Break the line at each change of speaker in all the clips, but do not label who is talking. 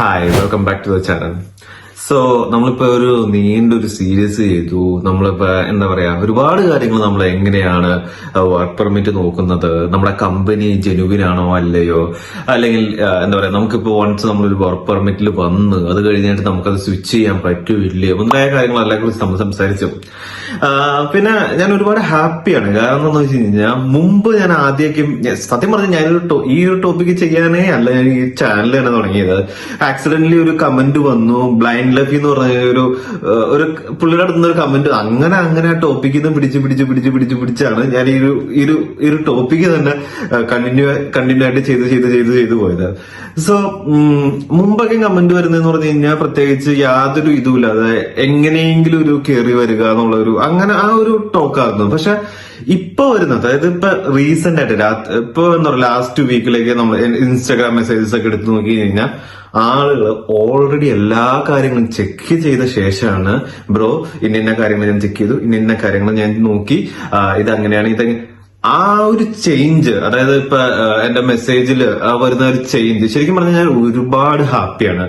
Hi, welcome back to the channel. So നമ്മളിപ്പോ ഒരു നീണ്ടൊരു series ചെയ്തു. നമ്മളിപ്പോ എന്താ പറയാ, ഒരുപാട് കാര്യങ്ങൾ നമ്മൾ എങ്ങനെയാണ് വർക്ക് പെർമിറ്റ് നോക്കുന്നത്, നമ്മുടെ കമ്പനി ജെനുവിൻ ആണോ അല്ലയോ, അല്ലെങ്കിൽ എന്താ പറയാ, നമുക്കിപ്പോ വൺസ് നമ്മളൊരു വർക്ക് പെർമിറ്റിൽ വന്ന് അത് കഴിഞ്ഞിട്ട് നമുക്കത് സ്വിച്ച് ചെയ്യാൻ പറ്റൂല്ലയോ, മുതലായ കാര്യങ്ങളെല്ലാം കുറിച്ച് നമ്മൾ സംസാരിച്ചു. പിന്നെ ഞാൻ ഒരുപാട് ഹാപ്പിയാണ്. കാരണം എന്താണെന്ന് വെച്ച് കഴിഞ്ഞാൽ മുമ്പ് ഞാൻ ആദ്യമൊക്കെ സത്യം പറഞ്ഞാൽ ഈ ഒരു ടോപ്പിക്ക് ചെയ്യാനേ അല്ല ഞാൻ ഈ ചാനൽ തന്നെ തുടങ്ങിയത്. ആക്സിഡന്റലി ഒരു കമന്റ് വന്നു, ബ്ലൈൻഡ് ലഫി എന്ന് പറഞ്ഞ ഒരു പുള്ളിയുടെ അടുത്തുന്ന ഒരു കമന്റ്, അങ്ങനെ ആ ടോപ്പിക്കിൽ നിന്ന് പിടിച്ചാണ് ഞാൻ ഈ ഒരു ടോപ്പിക്ക് തന്നെ കണ്ടിന്യൂ ആയിട്ട് ചെയ്ത് പോയത്. സോ മുമ്പൊക്കെ കമന്റ് വരുന്നതെന്ന് പറഞ്ഞു കഴിഞ്ഞാൽ പ്രത്യേകിച്ച് യാതൊരു ഇതുമില്ലാതെ എങ്ങനെയെങ്കിലും ഒരു കയറി വരിക എന്നുള്ളൊരു അങ്ങനെ ആ ഒരു ടോക്കായിരുന്നു. പക്ഷെ ഇപ്പൊ വരുന്നത്, അതായത് ഇപ്പൊ റീസെന്റ് ആയിട്ട് ഇപ്പൊ എന്താ പറയുക, ലാസ്റ്റ് വീക്കിലേക്ക് നമ്മൾ ഇൻസ്റ്റാഗ്രാം മെസ്സേജസ് ഒക്കെ എടുത്തു നോക്കി കഴിഞ്ഞാൽ ആളുകൾ ഓൾറെഡി എല്ലാ കാര്യങ്ങളും ചെക്ക് ചെയ്ത ശേഷമാണ്, ബ്രോ ഇന്ന കാര്യങ്ങൾ ഞാൻ ചെക്ക് ചെയ്തു, ഇന്ന കാര്യങ്ങൾ ഞാൻ നോക്കി, ഇതങ്ങനെയാണ് ആ ഒരു ചേഞ്ച്, അതായത് ഇപ്പൊ എന്റെ മെസ്സേജിൽ വരുന്ന ഒരു ചേഞ്ച് ശരിക്കും പറഞ്ഞാൽ ഞാൻ ഒരുപാട് ഹാപ്പിയാണ്.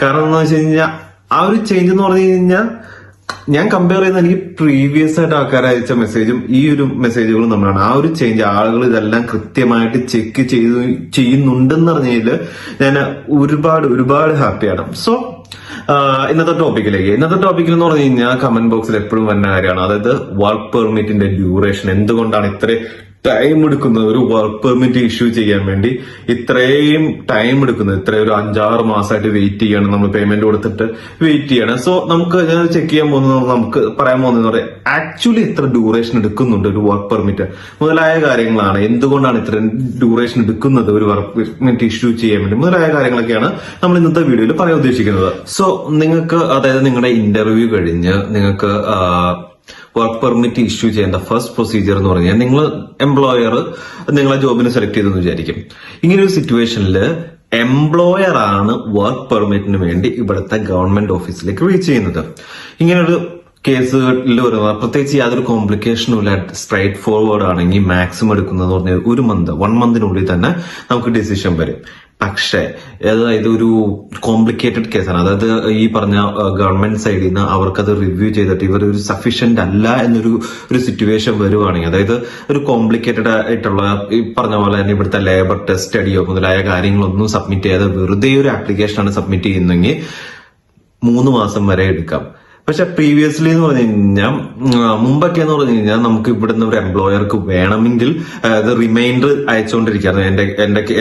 കാരണം എന്താ വെച്ച് കഴിഞ്ഞാൽ ആ ഒരു ചേഞ്ച് എന്ന് പറഞ്ഞു കഴിഞ്ഞാൽ ഞാൻ കമ്പയർ ചെയ്യുന്ന എനിക്ക് പ്രീവിയസ് ആയിട്ട് ആൾക്കാർ അയച്ച മെസ്സേജും ഈ ഒരു മെസ്സേജുകളും തമ്മിലാണ്. ആ ഒരു ചേഞ്ച്, ആളുകൾ ഇതെല്ലാം കൃത്യമായിട്ട് ചെക്ക് ചെയ്യുന്നുണ്ടെന്ന് പറഞ്ഞതിൽ ഞാൻ ഒരുപാട് ഹാപ്പിയാണ്. സോ ഇന്നത്തെ ടോപ്പിക്കിൽ എന്ന് പറഞ്ഞു കഴിഞ്ഞാൽ കമന്റ് ബോക്സിൽ എപ്പോഴും വരുന്ന കാര്യമാണ്, അതായത് വർക്ക് പെർമിറ്റിന്റെ ഡ്യൂറേഷൻ. എന്തുകൊണ്ടാണ് ഇത്രയും ടൈം എടുക്കുന്നത് ഒരു വർക്ക് പെർമിറ്റ് ഇഷ്യൂ ചെയ്യാൻ വേണ്ടി? ഇത്രയും ടൈം എടുക്കുന്നത്, ഇത്രയും ഒരു 5-6 മാസമായിട്ട് വെയിറ്റ് ചെയ്യാണ്, നമ്മൾ പേയ്മെന്റ് കൊടുത്തിട്ട് വെയിറ്റ് ചെയ്യണം. സോ നമുക്ക് ഞാൻ ചെക്ക് ചെയ്യാൻ പോകുന്നത്, നമുക്ക് പറയാൻ പോകുന്നത് പറയാം ആക്ച്വലി എത്ര ഡ്യൂറേഷൻ എടുക്കുന്നുണ്ട് ഒരു വർക്ക് പെർമിറ്റ് മുതലായ കാര്യങ്ങളാണ്. എന്തുകൊണ്ടാണ് ഇത്രയും ഡ്യൂറേഷൻ എടുക്കുന്നത് ഒരു വർക്ക് പെർമിറ്റ് ഇഷ്യൂ ചെയ്യാൻ വേണ്ടി മുതലായ കാര്യങ്ങളൊക്കെയാണ് നമ്മൾ ഇന്നത്തെ വീഡിയോയിൽ പറയാൻ ഉദ്ദേശിക്കുന്നത്. സോ നിങ്ങൾക്ക്, അതായത് നിങ്ങളുടെ ഇന്റർവ്യൂ കഴിഞ്ഞ് നിങ്ങൾക്ക് വർക്ക് പെർമിറ്റ് ഇഷ്യൂ ചെയ്യേണ്ട ഫസ്റ്റ് പ്രൊസീജിയർ എന്ന് പറഞ്ഞാൽ, നിങ്ങൾ എംപ്ലോയർ നിങ്ങളെ ജോബിന് സെലക്ട് ചെയ്തെന്ന് വിചാരിക്കും. ഇങ്ങനെ ഒരു സിറ്റുവേഷനിൽ എംപ്ലോയർ ആണ് വർക്ക് പെർമിറ്റിന് വേണ്ടി ഇവിടുത്തെ ഗവൺമെന്റ് ഓഫീസിലേക്ക് റീച്ച് ചെയ്യുന്നത്. ഇങ്ങനൊരു കേസുകളിൽ വരുന്നത് പ്രത്യേകിച്ച് യാതൊരു കോംപ്ലിക്കേഷനും ഇല്ല, സ്ട്രൈറ്റ് ഫോർവേഡ് ആണെങ്കിൽ മാക്സിമം എടുക്കുന്നത് പറഞ്ഞാൽ 1 മന്തിനുള്ളിൽ തന്നെ നമുക്ക് ഡിസിഷൻ വരും. പക്ഷേ അതായത് ഒരു കോംപ്ലിക്കേറ്റഡ് കേസാണ്, അതായത് ഈ പറഞ്ഞ ഗവൺമെന്റ് സൈഡിൽ നിന്ന് അവർക്കത് റിവ്യൂ ചെയ്തിട്ട് ഇവർ ഒരു സഫീഷ്യന്റ് അല്ല എന്നൊരു സിറ്റുവേഷൻ വരുവാണെങ്കിൽ, അതായത് ഒരു കോംപ്ലിക്കേറ്റഡ് ആയിട്ടുള്ള ഈ പറഞ്ഞ പോലെ തന്നെ ഇവിടുത്തെ ലേബർ ടെസ്റ്റ് സ്റ്റഡിയോ മുതലായ കാര്യങ്ങളൊന്നും സബ്മിറ്റ് ചെയ്യാതെ വെറുതെ ഒരു ആപ്ലിക്കേഷനാണ് സബ്മിറ്റ് ചെയ്യുന്നെങ്കിൽ 3 മാസം വരെ എടുക്കാം. പക്ഷെ പ്രീവിയസ്ലി എന്ന് പറഞ്ഞു കഴിഞ്ഞാൽ, മുമ്പൊക്കെ എന്ന് പറഞ്ഞു കഴിഞ്ഞാൽ നമുക്ക് ഇവിടുന്ന് ഒരു എംപ്ലോയർക്ക് വേണമെങ്കിൽ അത് റിമൈൻഡർ അയച്ചുകൊണ്ടിരിക്കുകയായിരുന്നു.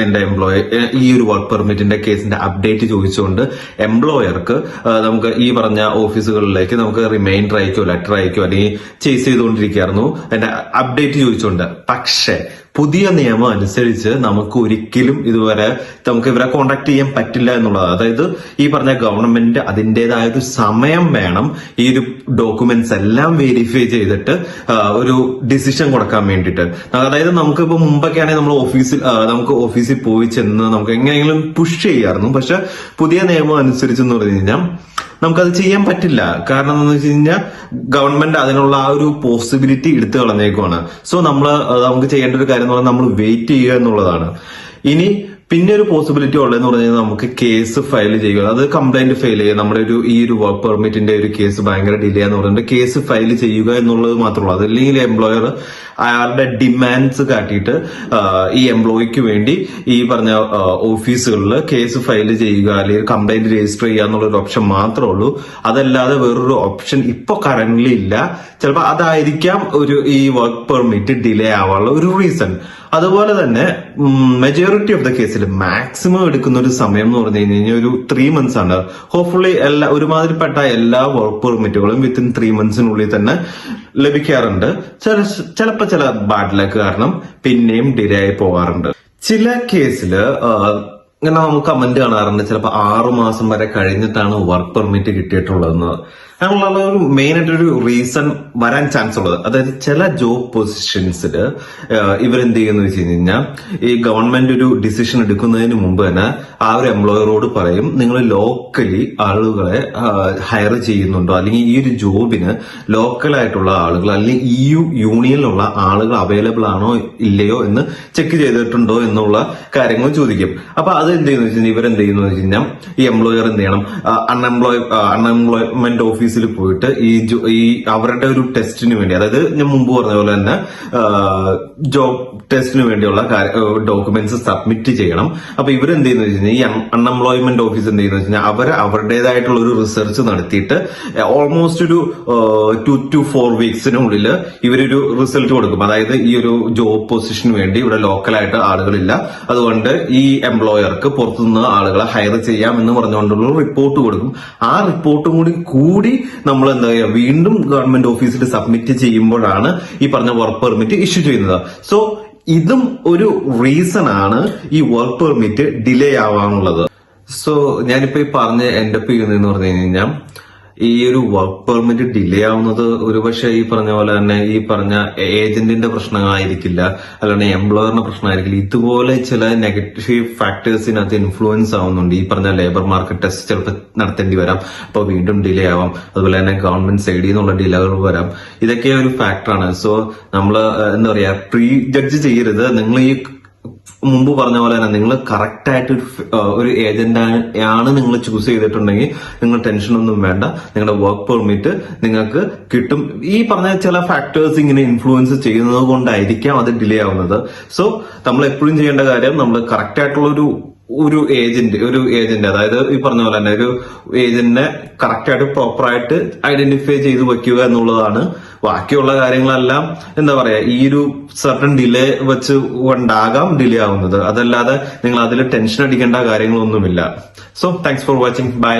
എന്റെ എംപ്ലോയർ ഈ ഒരു വർക്ക് പെർമിറ്റിന്റെ കേസിന്റെ അപ്ഡേറ്റ് ചോദിച്ചുകൊണ്ട് എംപ്ലോയർക്ക് നമുക്ക് ഈ പറഞ്ഞ ഓഫീസുകളിലേക്ക് നമുക്ക് റിമൈൻഡർ അയക്കോ ലെറ്റർ അയക്കോ അല്ലെങ്കിൽ ചേസ് ചെയ്തുകൊണ്ടിരിക്കുകയായിരുന്നു എന്റെ അപ്ഡേറ്റ് ചോദിച്ചുകൊണ്ട്. പക്ഷെ പുതിയ നിയമം അനുസരിച്ച് നമുക്ക് ഒരിക്കലും ഇതുവരെ നമുക്ക് ഇവരെ കോണ്ടാക്ട് ചെയ്യാൻ പറ്റില്ല എന്നുള്ളത്. അതായത് ഈ പറഞ്ഞ ഗവൺമെന്റ് അതിൻ്റെതായ ഒരു സമയം വേണം ഈ ഒരു ഡോക്യുമെന്റ്സ് എല്ലാം വെരിഫൈ ചെയ്തിട്ട് ഒരു ഡിസിഷൻ കൊടുക്കാൻ വേണ്ടിയിട്ട്. അതായത് നമുക്കിപ്പോ മുമ്പൊക്കെ ആണെങ്കിൽ നമുക്ക് ഓഫീസിൽ പോയി ചെന്ന് നമുക്ക് എങ്ങനെയെങ്കിലും പുഷ് ചെയ്യാമായിരുന്നു. പക്ഷെ പുതിയ നിയമം അനുസരിച്ചെന്ന് പറഞ്ഞു കഴിഞ്ഞാൽ നമുക്കത് ചെയ്യാൻ പറ്റില്ല. കാരണം എന്താണെന്ന് വെച്ച് കഴിഞ്ഞാൽ ഗവൺമെന്റ് അതിനുള്ള ആ ഒരു പോസിബിലിറ്റി എടുത്തു കളഞ്ഞേക്കുവാണ്. സോ നമുക്ക് ചെയ്യേണ്ട ഒരു കാര്യം എന്ന് പറഞ്ഞാൽ നമ്മൾ വെയിറ്റ് ചെയ്യുക എന്നുള്ളതാണ്. ഇനി പിന്നെ ഒരു പോസിബിലിറ്റി ഉള്ളതെന്ന് പറഞ്ഞാൽ നമുക്ക് കേസ് ഫയൽ ചെയ്യുക, അത് കംപ്ലൈന്റ് ഫയൽ ചെയ്യുക. നമ്മുടെ ഈ ഒരു വർക്ക് പെർമിറ്റിന്റെ ഒരു കേസ് ഭയങ്കര ഡിലേ എന്ന് പറഞ്ഞിട്ട് കേസ് ഫയൽ ചെയ്യുക എന്നുള്ളത് മാത്രമേ ഉള്ളൂ. അതല്ലെങ്കിൽ എംപ്ലോയർ അയാളുടെ ഡിമാൻഡ്സ് കാട്ടിയിട്ട് ഈ എംപ്ലോയിക്ക് വേണ്ടി ഈ പറഞ്ഞ ഓഫീസുകളിൽ കേസ് ഫയൽ ചെയ്യുക അല്ലെങ്കിൽ കംപ്ലൈന്റ് രജിസ്റ്റർ ചെയ്യുക എന്നുള്ളൊരു ഓപ്ഷൻ മാത്രമേ ഉള്ളൂ. അതല്ലാതെ വേറൊരു ഓപ്ഷൻ ഇപ്പൊ കറന്റ്ലി ഇല്ല. ചിലപ്പോൾ അതായിരിക്കാം ഈ വർക്ക് പെർമിറ്റ് ഡിലേ ആവാനുള്ള ഒരു റീസൺ. അതുപോലെ തന്നെ മെജോറിറ്റി ഓഫ് ദ കേസിൽ മാക്സിമം എടുക്കുന്ന ഒരു സമയം എന്ന് പറഞ്ഞു കഴിഞ്ഞാൽ ഒരു 3 months ആണ്. ഹോപ്പ്ഫുള്ളി ഒരുമാതിരിപ്പെട്ട എല്ലാ വർക്ക് പെർമിറ്റുകളും വിത്തിൻ 3 monthsനുള്ളിൽ തന്നെ ലഭിക്കാറുണ്ട്. ചിലപ്പോൾ ചില ബാഡ് ലക്ക് കാരണം പിന്നെയും ഡിലേ ആയി പോകാറുണ്ട്. ചില കേസിൽ ഇങ്ങനെ നമുക്ക് കമന്റ് കാണാറുണ്ട്, ചിലപ്പോൾ 6 മാസം വരെ കഴിഞ്ഞിട്ടാണ് വർക്ക് പെർമിറ്റ് കിട്ടിയിട്ടുള്ളതെന്ന്. അങ്ങനെയുള്ള ഒരു മെയിൻ ആയിട്ടൊരു റീസൺ വരാൻ ചാൻസ് ഉള്ളത്. അതായത് ചില ജോബ് പൊസിഷൻസിൽ ഇവരെന്ത് ചെയ്യുന്ന വെച്ച് കഴിഞ്ഞാൽ ഈ ഗവൺമെന്റ് ഒരു ഡിസിഷൻ എടുക്കുന്നതിന് മുമ്പ് തന്നെ ആ ഒരു എംപ്ലോയറോട് പറയും, നിങ്ങൾ ലോക്കലി ആളുകളെ ഹയർ ചെയ്യുന്നുണ്ടോ, അല്ലെങ്കിൽ ഈ ഒരു ജോബിന് ലോക്കലായിട്ടുള്ള ആളുകൾ അല്ലെങ്കിൽ EU യൂണിയനിലുള്ള ആളുകൾ അവൈലബിൾ ആണോ ഇല്ലയോ എന്ന് ചെക്ക് ചെയ്തിട്ടുണ്ടോ എന്നുള്ള കാര്യങ്ങൾ ചോദിക്കും. അപ്പൊ അത് എന്ത് ചെയ്യുന്ന വെച്ചാൽ ഇവരെന്ത് ചെയ്യുന്ന വെച്ച് കഴിഞ്ഞാൽ ഈ എംപ്ലോയർ എന്ത് ചെയ്യണം, അൺഎംപ്ലോയ്മെന്റ് ഓഫീസിൽ പോയിട്ട് ഈ അവരുടെ ഒരു ടെസ്റ്റിന് വേണ്ടി, അതായത് ഞാൻ മുമ്പ് പറഞ്ഞ പോലെ തന്നെ ജോബ് ടെസ്റ്റിന് വേണ്ടിയുള്ള ഡോക്യുമെന്റ്സ് സബ്മിറ്റ് ചെയ്യണം. അപ്പൊ ഇവരെന്ത് ചെയ്യുന്ന വെച്ച് കഴിഞ്ഞാൽ ഈ അൺഎംപ്ലോയ്മെന്റ് ഓഫീസ് എന്ത് ചെയ്യുന്ന വെച്ച് കഴിഞ്ഞാൽ അവരുടേതായിട്ടുള്ള ഒരു റിസർച്ച് നടത്തിയിട്ട് ഓൾമോസ്റ്റ് ഒരു 2 to 4 വീക്സിനുള്ളിൽ ഇവരൊരു റിസൾട്ട് കൊടുക്കും. അതായത് ഈ ഒരു ജോബ് പൊസിഷന് വേണ്ടി ഇവിടെ ലോക്കലായിട്ട് ആളുകളില്ല, അതുകൊണ്ട് ഈ എംപ്ലോയർക്ക് പുറത്തുനിന്ന് ആളുകളെ ഹയർ ചെയ്യാം എന്ന് പറഞ്ഞുകൊണ്ടുള്ള റിപ്പോർട്ട് കൊടുക്കും. ആ റിപ്പോർട്ടും കൂടി നമ്മൾ എന്താ പറയുക വീണ്ടും ഗവൺമെന്റ് ഓഫീസിൽ സബ്മിറ്റ് ചെയ്യുമ്പോഴാണ് ഈ പറഞ്ഞ വർക്ക് പെർമിറ്റ് ഇഷ്യൂ ചെയ്യുന്നത്. സോ ഇതും ഒരു റീസൺ ആണ് ഈ വർക്ക് പെർമിറ്റ് ഡിലേ ആവാനുള്ളത്. സോ ഞാനിപ്പോ ഈ പറഞ്ഞ് എൻഡ് അപ്പ് ചെയ്യുന്നതെന്ന് പറഞ്ഞു കഴിഞ്ഞാൽ ഈ ഒരു വർക്ക് പെർമിറ്റ് ഡിലേ ആവുന്നത് ഒരുപക്ഷെ ഈ പറഞ്ഞ പോലെ തന്നെ ഈ പറഞ്ഞ ഏജന്റിന്റെ പ്രശ്നമായിരിക്കില്ല, അല്ലാണ്ട് എംപ്ലോയറിന്റെ പ്രശ്നമായിരിക്കില്ല. ഇതുപോലെ ചില നെഗറ്റീവ് ഫാക്ടേഴ്സിനകത്ത് ഇൻഫ്ലുവൻസ് ആവുന്നുണ്ട്. ഈ പറഞ്ഞ ലേബർ മാർക്കറ്റ് ടെസ്റ്റ് ചിലപ്പോൾ നടത്തേണ്ടി വരാം, അപ്പൊ വീണ്ടും ഡിലേ ആവാം. അതുപോലെ തന്നെ ഗവൺമെന്റ് സൈഡിൽ നിന്നുള്ള ഡിലേകൾ വരാം. ഇതൊക്കെ ഒരു ഫാക്ടറാണ്. സോ നമ്മൾ എന്താ പറയാ പ്രീ ജഡ്ജ് ചെയ്യരുത്. നിങ്ങൾ ഈ മുമ്പ് പറഞ്ഞ പോലെ തന്നെ നിങ്ങൾ കറക്റ്റ് ആയിട്ട് ഒരു ഏജന്റ് ആണ് നിങ്ങൾ ചൂസ് ചെയ്തിട്ടുണ്ടെങ്കിൽ നിങ്ങൾ ടെൻഷനൊന്നും വേണ്ട, നിങ്ങളുടെ വർക്ക് പെർമിറ്റ് നിങ്ങൾക്ക് കിട്ടും. ഈ പറഞ്ഞ ചില ഫാക്ടേഴ്സ് ഇങ്ങനെ ഇൻഫ്ലുവൻസ് ചെയ്യുന്നത് കൊണ്ടായിരിക്കാം അത് ഡിലേ ആവുന്നത്. സോ നമ്മൾ എപ്പോഴും ചെയ്യേണ്ട കാര്യം നമ്മൾ കറക്റ്റ് ആയിട്ടുള്ള ഒരു ഏജന്റ് അതായത് ഈ പറഞ്ഞ പോലെ തന്നെ ഒരു ഏജന്റിനെ കറക്റ്റ് ആയിട്ട് പ്രോപ്പർ ആയിട്ട് ഐഡന്റിഫൈ ചെയ്ത് വെക്കുക എന്നുള്ളതാണ്. ബാക്കിയുള്ള കാര്യങ്ങളെല്ലാം എന്താ പറയാ ഈ ഒരു സർട്ടൺ ഡിലേ വെച്ച് കൊണ്ടാകാം ഡിലേ ആവുന്നത്. അതല്ലാതെ നിങ്ങൾ അതിൽ ടെൻഷൻ അടിക്കേണ്ട കാര്യങ്ങളൊന്നുമില്ല. So thanks for watching. By.